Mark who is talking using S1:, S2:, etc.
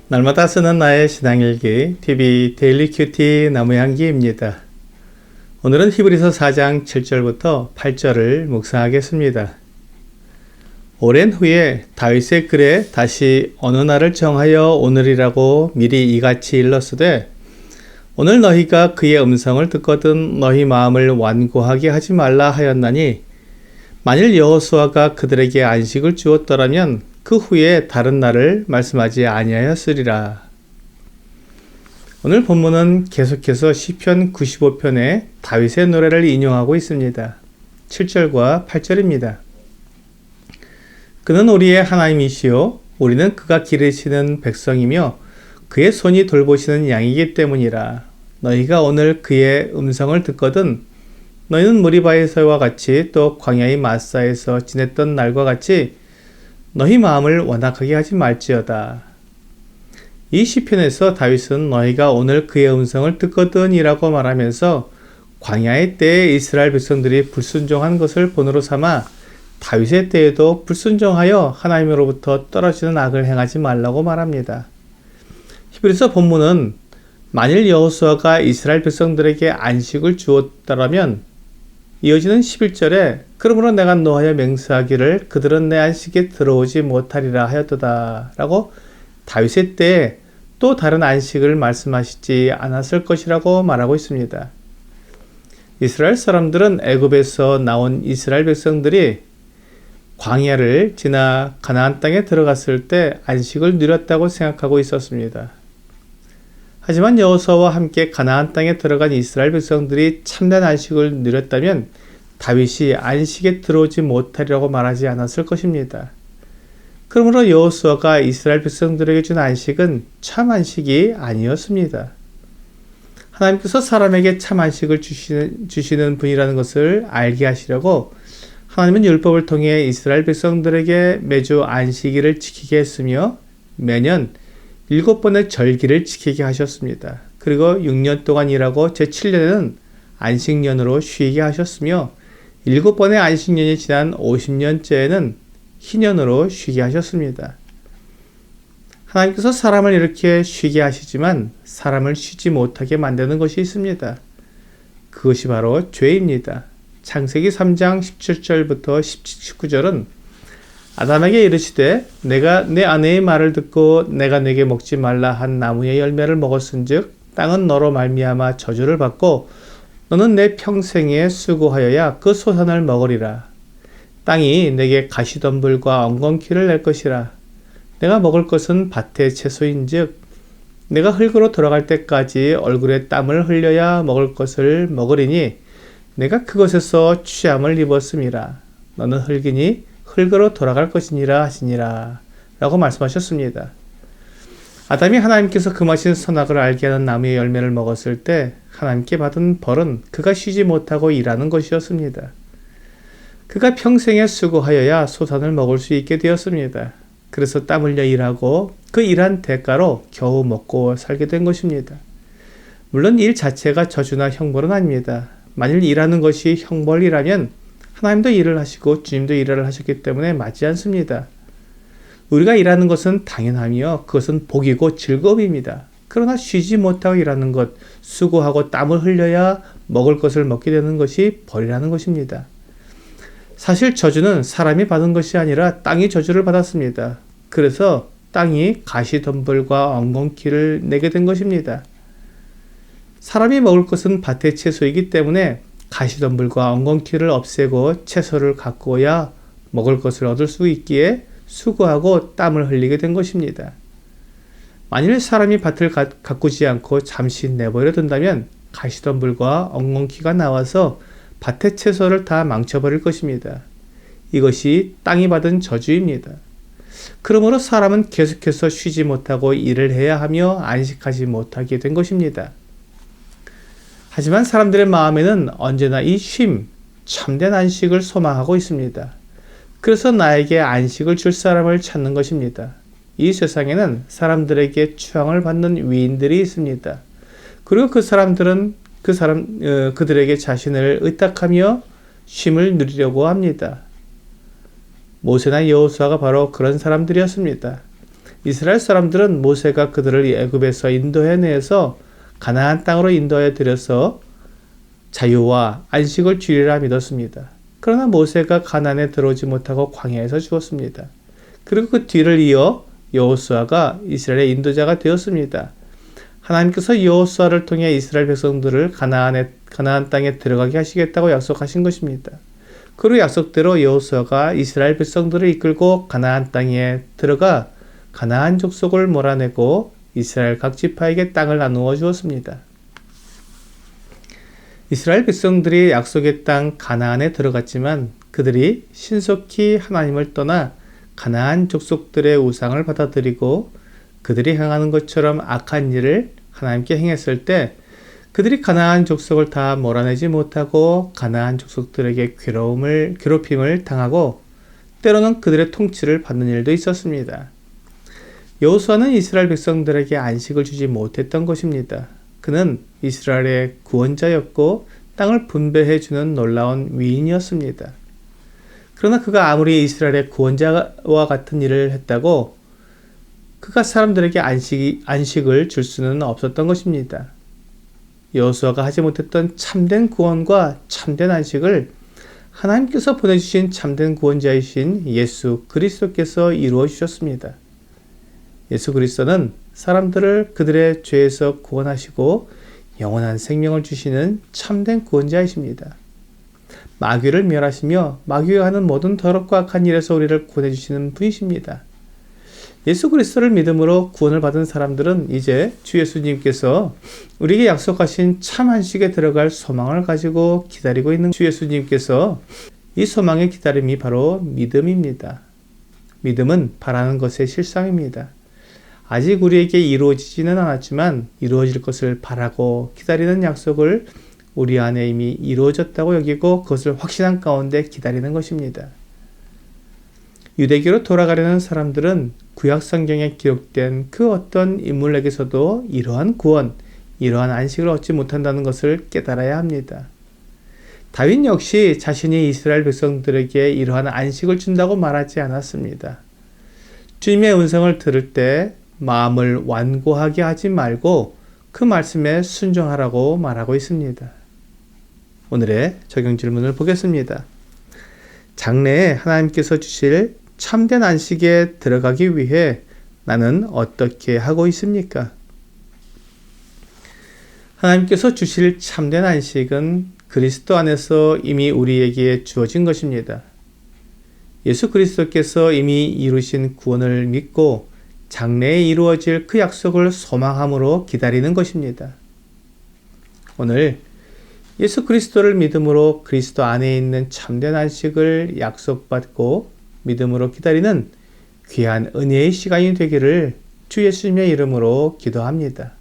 S1: 날마다 쓰는 나의 신앙일기 TV 데일리 큐티 나무향기입니다. 오늘은 히브리서 4장 7절부터 8절을 묵상하겠습니다. 오랜 후에 다윗의 글에 다시 어느 날을 정하여 오늘이라고 미리 이같이 일렀으되 오늘 너희가 그의 음성을 듣거든 너희 마음을 완고하게 하지 말라 하였나니 만일 여호수아가 그들에게 안식을 주었더라면 그 후에 다른 날을 말씀하지 아니하였으리라. 오늘 본문은 계속해서 시편 95편의 다윗의 노래를 인용하고 있습니다. 7절과 8절입니다. 그는 우리의 하나님이시요 우리는 그가 기르시는 백성이며 그의 손이 돌보시는 양이기 때문이라. 너희가 오늘 그의 음성을 듣거든 너희는 무리바에서와 같이 또 광야의 마사에서 지냈던 날과 같이 너희 마음을 완악하게 하지 말지어다. 이 시편에서 다윗은 너희가 오늘 그의 음성을 듣거든 이라고 말하면서 광야의 때에 이스라엘 백성들이 불순종한 것을 본으로 삼아 다윗의 때에도 불순종하여 하나님으로부터 떨어지는 악을 행하지 말라고 말합니다. 히브리서 본문은 만일 여호수아가 이스라엘 백성들에게 안식을 주었다라면 이어지는 11절에 그러므로 내가 노하여 맹세하기를 그들은 내 안식에 들어오지 못하리라 하였도다 라고 다윗의 때에 또 다른 안식을 말씀하시지 않았을 것이라고 말하고 있습니다. 이스라엘 사람들은 애굽에서 나온 이스라엘 백성들이 광야를 지나 가나안 땅에 들어갔을 때 안식을 누렸다고 생각하고 있었습니다. 하지만 여호수아와 함께 가나안 땅에 들어간 이스라엘 백성들이 참된 안식을 누렸다면 다윗이 안식에 들어오지 못하리라고 말하지 않았을 것입니다. 그러므로 여호수아가 이스라엘 백성들에게 준 안식은 참 안식이 아니었습니다. 하나님께서 사람에게 참 안식을 주시는 분이라는 것을 알게 하시려고 하나님은 율법을 통해 이스라엘 백성들에게 매주 안식일을 지키게 했으며 매년 7번의 절기를 지키게 하셨습니다. 그리고 6년 동안 일하고 제7년에는 안식년으로 쉬게 하셨으며 7번의 안식년이 지난 50년째에는 희년으로 쉬게 하셨습니다. 하나님께서 사람을 이렇게 쉬게 하시지만 사람을 쉬지 못하게 만드는 것이 있습니다. 그것이 바로 죄입니다. 창세기 3장 17절부터 19절은 아담에게 이르시되 내가 내 아내의 말을 듣고 내가 내게 먹지 말라 한 나무의 열매를 먹었은즉 땅은 너로 말미암아 저주를 받고 너는 내 평생에 수고하여야 그 소산을 먹으리라. 땅이 내게 가시덤불과 엉겅퀴를 낼 것이라. 내가 먹을 것은 밭의 채소인즉 내가 흙으로 돌아갈 때까지 얼굴에 땀을 흘려야 먹을 것을 먹으리니 내가 그것에서 취함을 입었음이라. 너는 흙이니 흙으로 돌아갈 것이니라 하시니라 라고 말씀하셨습니다. 아담이 하나님께서 금하신 선악을 알게 하는 나무의 열매를 먹었을 때 하나님께 받은 벌은 그가 쉬지 못하고 일하는 것이었습니다. 그가 평생에 수고하여야 소산을 먹을 수 있게 되었습니다. 그래서 땀 흘려 일하고 그 일한 대가로 겨우 먹고 살게 된 것입니다. 물론 일 자체가 저주나 형벌은 아닙니다. 만일 일하는 것이 형벌이라면 하나님도 일을 하시고 주님도 일을 하셨기 때문에 맞지 않습니다. 우리가 일하는 것은 당연하며 그것은 복이고 즐거움입니다. 그러나 쉬지 못하고 일하는 것, 수고하고 땀을 흘려야 먹을 것을 먹게 되는 것이 벌이라는 것입니다. 사실 저주는 사람이 받은 것이 아니라 땅이 저주를 받았습니다. 그래서 땅이 가시덤불과 엉겅퀴를 내게 된 것입니다. 사람이 먹을 것은 밭의 채소이기 때문에 가시덤불과 엉겅퀴를 없애고 채소를 가꾸어야 먹을 것을 얻을 수 있기에 수고하고 땀을 흘리게 된 것입니다. 만일 사람이 밭을 가꾸지 않고 잠시 내버려 둔다면 가시덤불과 엉겅퀴가 나와서 밭의 채소를 다 망쳐버릴 것입니다. 이것이 땅이 받은 저주입니다. 그러므로 사람은 계속해서 쉬지 못하고 일을 해야 하며 안식하지 못하게 된 것입니다. 하지만 사람들의 마음에는 언제나 이 쉼, 참된 안식을 소망하고 있습니다. 그래서 나에게 안식을 줄 사람을 찾는 것입니다. 이 세상에는 사람들에게 추앙을 받는 위인들이 있습니다. 그리고 그 사람들은 그들에게 자신을 의탁하며 쉼을 누리려고 합니다. 모세나 여호수아가 바로 그런 사람들이었습니다. 이스라엘 사람들은 모세가 그들을 애굽에서 인도해내서 가나안 땅으로 인도해 들여서 자유와 안식을 주리라 믿었습니다. 그러나 모세가 가나안에 들어오지 못하고 광야에서 죽었습니다. 그리고 그 뒤를 이어 여호수아가 이스라엘의 인도자가 되었습니다. 하나님께서 여호수아를 통해 이스라엘 백성들을 가나안 땅에 들어가게 하시겠다고 약속하신 것입니다. 그리고 약속대로 여호수아가 이스라엘 백성들을 이끌고 가나안 땅에 들어가 가나안 족속을 몰아내고 이스라엘 각 지파에게 땅을 나누어 주었습니다. 이스라엘 백성들이 약속의 땅 가나안에 들어갔지만 그들이 신속히 하나님을 떠나 가나안 족속들의 우상을 받아들이고 그들이 행하는 것처럼 악한 일을 하나님께 행했을 때 그들이 가나안 족속을 다 몰아내지 못하고 가나안 족속들에게 괴롭힘을 당하고 때로는 그들의 통치를 받는 일도 있었습니다. 여호수아는 이스라엘 백성들에게 안식을 주지 못했던 것입니다. 그는 이스라엘의 구원자였고 땅을 분배해 주는 놀라운 위인이었습니다. 그러나 그가 아무리 이스라엘의 구원자와 같은 일을 했다고 그가 사람들에게 안식을 줄 수는 없었던 것입니다. 여호수아가 하지 못했던 참된 구원과 참된 안식을 하나님께서 보내주신 참된 구원자이신 예수 그리스도께서 이루어 주셨습니다. 예수 그리스도는 사람들을 그들의 죄에서 구원하시고 영원한 생명을 주시는 참된 구원자이십니다. 마귀를 멸하시며 마귀가 하는 모든 더럽고 악한 일에서 우리를 구원해주시는 분이십니다. 예수 그리스도를 믿음으로 구원을 받은 사람들은 이제 주 예수님께서 우리에게 약속하신 참 안식에 들어갈 소망을 가지고 기다리고 있는 주 예수님께서 이 소망의 기다림이 바로 믿음입니다. 믿음은 바라는 것의 실상입니다. 아직 우리에게 이루어지지는 않았지만 이루어질 것을 바라고 기다리는 약속을 우리 안에 이미 이루어졌다고 여기고 그것을 확신한 가운데 기다리는 것입니다. 유대교로 돌아가려는 사람들은 구약 성경에 기록된 그 어떤 인물에게서도 이러한 구원, 이러한 안식을 얻지 못한다는 것을 깨달아야 합니다. 다윗 역시 자신이 이스라엘 백성들에게 이러한 안식을 준다고 말하지 않았습니다. 주님의 음성을 들을 때 마음을 완고하게 하지 말고 그 말씀에 순종하라고 말하고 있습니다. 오늘의 적용 질문을 보겠습니다. 장래에 하나님께서 주실 참된 안식에 들어가기 위해 나는 어떻게 하고 있습니까? 하나님께서 주실 참된 안식은 그리스도 안에서 이미 우리에게 주어진 것입니다. 예수 그리스도께서 이미 이루신 구원을 믿고 장래에 이루어질 그 약속을 소망함으로 기다리는 것입니다. 오늘 예수 그리스도를 믿음으로 그리스도 안에 있는 참된 안식을 약속받고 믿음으로 기다리는 귀한 은혜의 시간이 되기를 주 예수님의 이름으로 기도합니다.